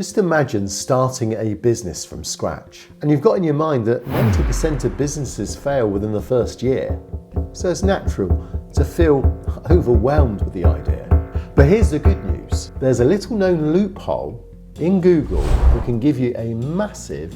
Just imagine starting a business from scratch, and you've got in your mind that 90% of businesses fail within the first year. So it's natural to feel overwhelmed with the idea. But here's the good news. There's a little known loophole in Google that can give you a massive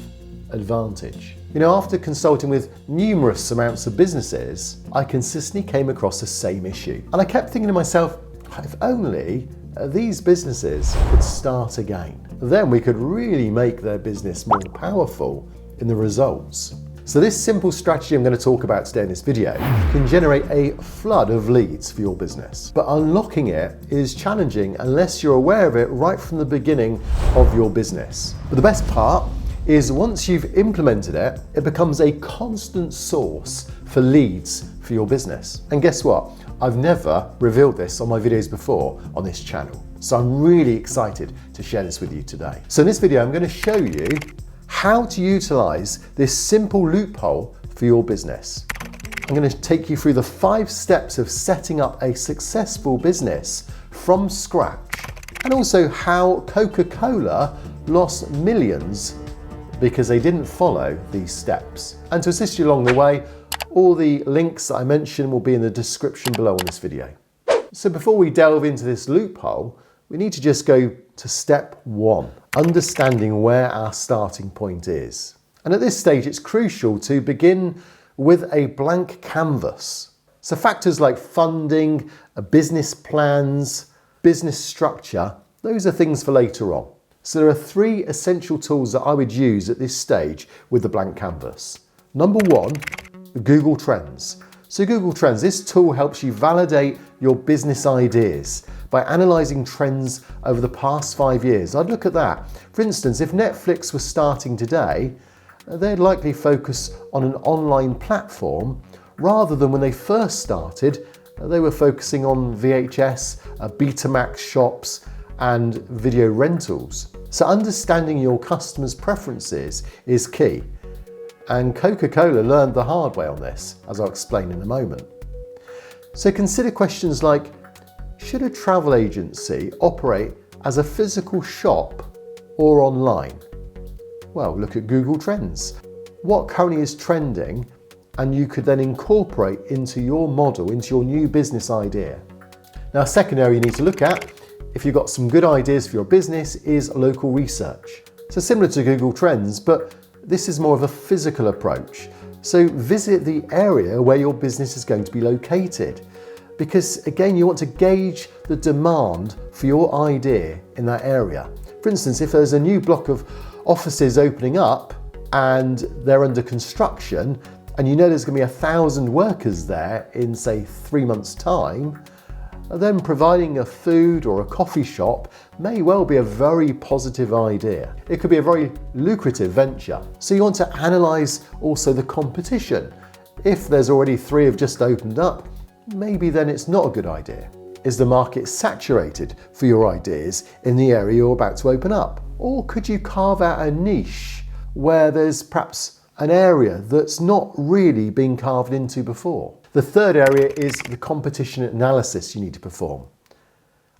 advantage. You know, after consulting with numerous amounts of businesses, I consistently came across the same issue. And I kept thinking to myself, if only these businesses could start again, then we could really make their business more powerful in the results. So this simple strategy I'm going to talk about today in this video can generate a flood of leads for your business. But unlocking it is challenging unless you're aware of it right from the beginning of your business. But the best part is once you've implemented it, it becomes a constant source for leads for your business. And guess what? I've never revealed this on my videos before on this channel. So I'm really excited to share this with you today. So in this video, I'm going to show you how to utilize this simple loophole for your business. I'm going to take you through the 5 steps of setting up a successful business from scratch, and also how Coca-Cola lost millions because they didn't follow these steps. And to assist you along the way, all the links that I mentioned will be in the description below on this video. So before we delve into this loophole, we need to just go to step 1, understanding where our starting point is. And at this stage, it's crucial to begin with a blank canvas. So factors like funding, business plans, business structure, those are things for later on. So there are 3 essential tools that I would use at this stage with the blank canvas. Number 1, Google Trends. So Google Trends, this tool helps you validate your business ideas by analysing trends over the past 5 years. I'd look at that. For instance, if Netflix was starting today, they'd likely focus on an online platform rather than when they first started, they were focusing on VHS, Betamax shops, and video rentals. So understanding your customers' preferences is key. And Coca-Cola learned the hard way on this, as I'll explain in a moment. So consider questions like, should a travel agency operate as a physical shop or online? Well, look at Google Trends. What currently is trending, and you could then incorporate into your model, into your new business idea. Now, a second area you need to look at, if you've got some good ideas for your business, is local research. So similar to Google Trends, but this is more of a physical approach. So visit the area where your business is going to be located, because again, you want to gauge the demand for your idea in that area. For instance, if there's a new block of offices opening up and they're under construction, and you know there's going to be 1,000 workers there in, say, 3 months' time, then providing a food or a coffee shop may well be a very positive idea. It could be a very lucrative venture. So you want to analyse also the competition. If there's already 3 have just opened up, maybe then it's not a good idea. Is the market saturated for your ideas in the area you're about to open up? Or could you carve out a niche where there's perhaps an area that's not really been carved into before? The third area is the competition analysis you need to perform.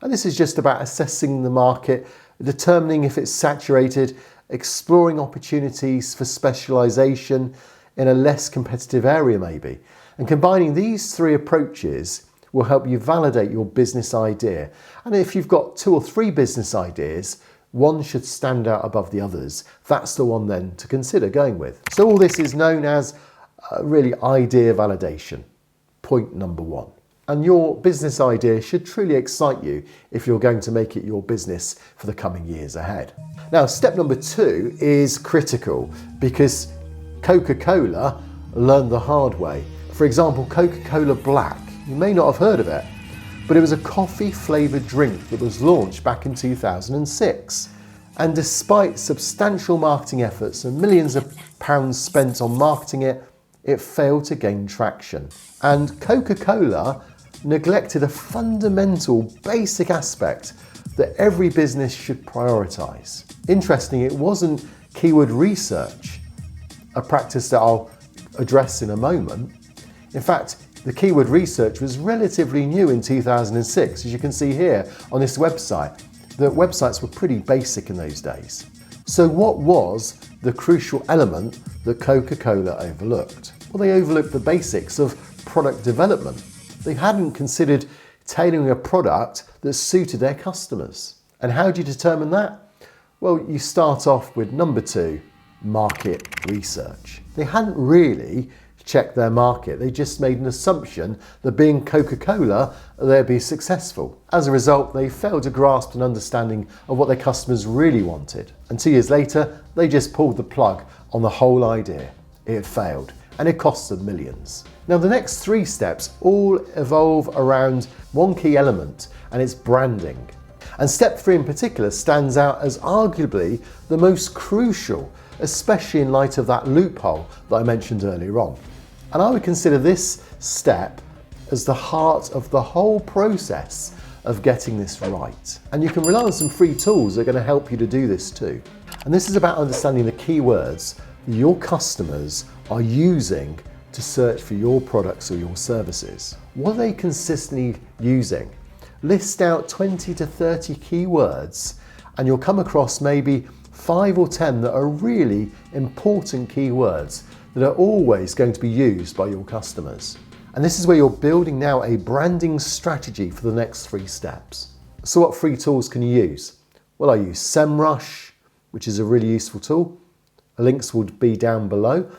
And this is just about assessing the market, determining if it's saturated, exploring opportunities for specialisation in a less competitive area maybe. And combining these 3 approaches will help you validate your business idea. And if you've got 2 or 3 business ideas, one should stand out above the others. That's the one then to consider going with. So all this is known as really idea validation. Point number 1. And your business idea should truly excite you if you're going to make it your business for the coming years ahead. Now, step number 2 is critical because Coca-Cola learned the hard way. For example, Coca-Cola Black. You may not have heard of it, but it was a coffee-flavoured drink that was launched back in 2006. And despite substantial marketing efforts and millions of pounds spent on marketing it, it failed to gain traction. And Coca-Cola neglected a fundamental, basic aspect that every business should prioritise. Interesting, it wasn't keyword research, a practice that I'll address in a moment. In fact, the keyword research was relatively new in 2006, as you can see here on this website. that websites were pretty basic in those days. So what was the crucial element that Coca-Cola overlooked? Well, they overlooked the basics of product development. They hadn't considered tailoring a product that suited their customers. And how do you determine that? Well, you start off with number 2, market research. They hadn't really checked their market. They just made an assumption that being Coca-Cola, they'd be successful. As a result, they failed to grasp an understanding of what their customers really wanted. And 2 years later, they just pulled the plug on the whole idea. It had failed, and it cost them millions. Now, the next 3 steps all evolve around one key element, and it's branding. And step 3 in particular stands out as arguably the most crucial, especially in light of that loophole that I mentioned earlier on. And I would consider this step as the heart of the whole process of getting this right. And you can rely on some free tools that are going to help you to do this too. And this is about understanding the keywords that your customers are using to search for your products or your services. What are they consistently using? List out 20 to 30 keywords and you'll come across maybe 5 or 10 that are really important keywords that are always going to be used by your customers. And this is where you're building now a branding strategy for the next 3 steps. So what free tools can you use? Well, I use SEMrush, which is a really useful tool. Links will be down below.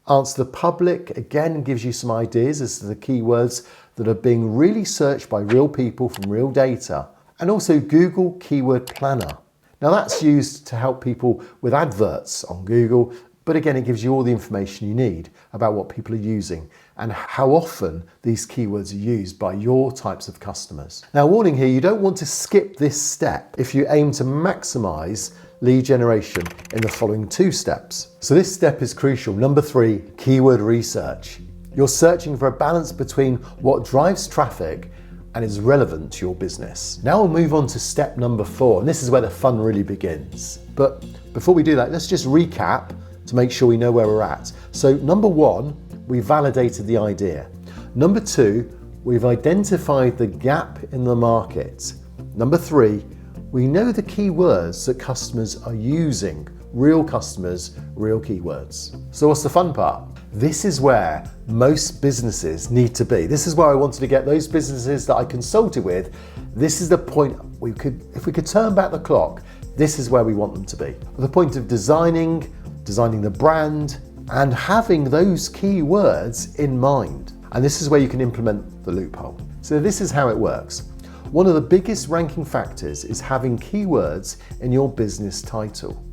Answer the Public, again, gives you some ideas as to the keywords that are being really searched by real people from real data. And also Google Keyword Planner. Now that's used to help people with adverts on Google, but again, it gives you all the information you need about what people are using and how often these keywords are used by your types of customers. Now, warning here, you don't want to skip this step if you aim to maximize lead generation in the following 2 steps. So this step is crucial. Number 3, keyword research. You're searching for a balance between what drives traffic and is relevant to your business. Now we'll move on to step number 4, and this is where the fun really begins. But before we do that, let's just recap to make sure we know where we're at. So number 1, we validated the idea. Number 2, we've identified the gap in the market. Number 3, we know the keywords that customers are using. Real customers, real keywords. So what's the fun part? This is where most businesses need to be. This is where I wanted to get those businesses that I consulted with. This is the point if we could turn back the clock, this is where we want them to be. The point of designing the brand, and having those keywords in mind. And this is where you can implement the loophole. So this is how it works. One of the biggest ranking factors is having keywords in your business title.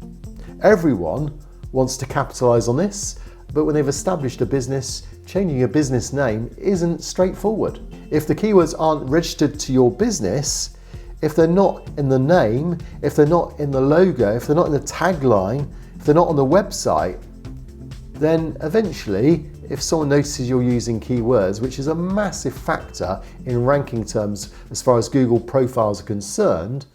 Everyone wants to capitalize on this, but when they've established a business, changing a business name isn't straightforward. If the keywords aren't registered to your business, if they're not in the name, if they're not in the logo, if they're not in the tagline, if they're not on the website, then eventually, if someone notices you're using keywords, which is a massive factor in ranking terms as far as Google profiles are concerned,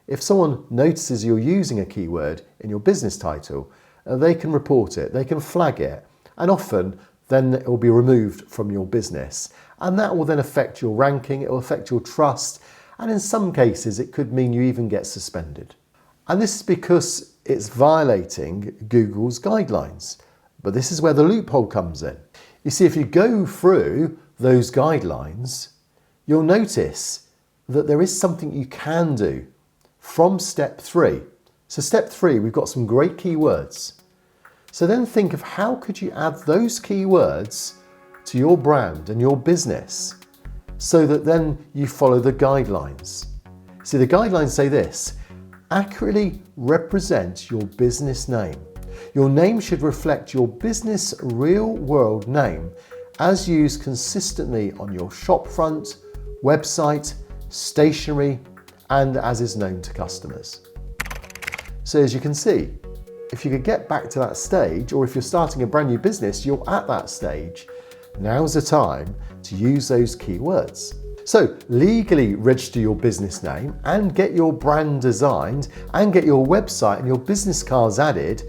if someone notices you're using a keyword in your business title, they can report it, they can flag it, and often then it will be removed from your business. And that will then affect your ranking, it will affect your trust, and in some cases it could mean you even get suspended. And this is because it's violating Google's guidelines. But this is where the loophole comes in. You see, if you go through those guidelines, you'll notice that there is something you can do from step 3. So step 3, we've got some great keywords. So then think of how could you add those keywords to your brand and your business so that then you follow the guidelines. See, the guidelines say this: accurately represent your business name. Your name should reflect your business real-world name as used consistently on your shopfront, website, stationery, and as is known to customers. So as you can see, if you could get back to that stage, or if you're starting a brand new business, you're at that stage, now's the time to use those keywords. So legally register your business name and get your brand designed and get your website and your business cards added.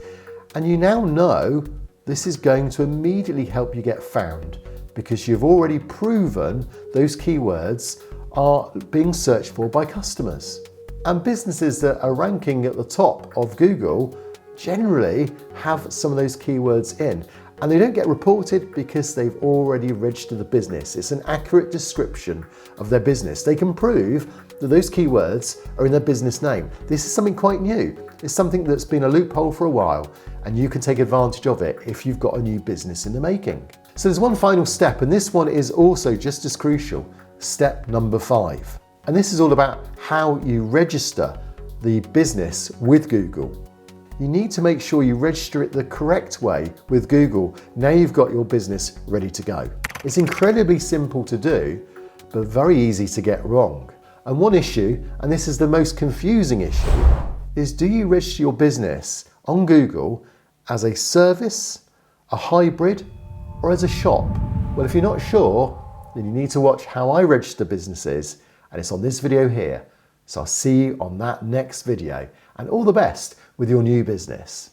And you now know this is going to immediately help you get found because you've already proven those keywords are being searched for by customers. And businesses that are ranking at the top of Google generally have some of those keywords in. And they don't get reported because they've already registered the business. It's an accurate description of their business. They can prove that those keywords are in their business name. This is something quite new. It's something that's been a loophole for a while, and you can take advantage of it if you've got a new business in the making. So there's one final step, and this one is also just as crucial, step number 5. And this is all about how you register the business with Google. You need to make sure you register it the correct way with Google. Now you've got your business ready to go. It's incredibly simple to do, but very easy to get wrong. And one issue, and this is the most confusing issue, is do you register your business on Google as a service, a hybrid, or as a shop? Well, if you're not sure, then you need to watch how I register businesses, and it's on this video here. So I'll see you on that next video, and all the best with your new business.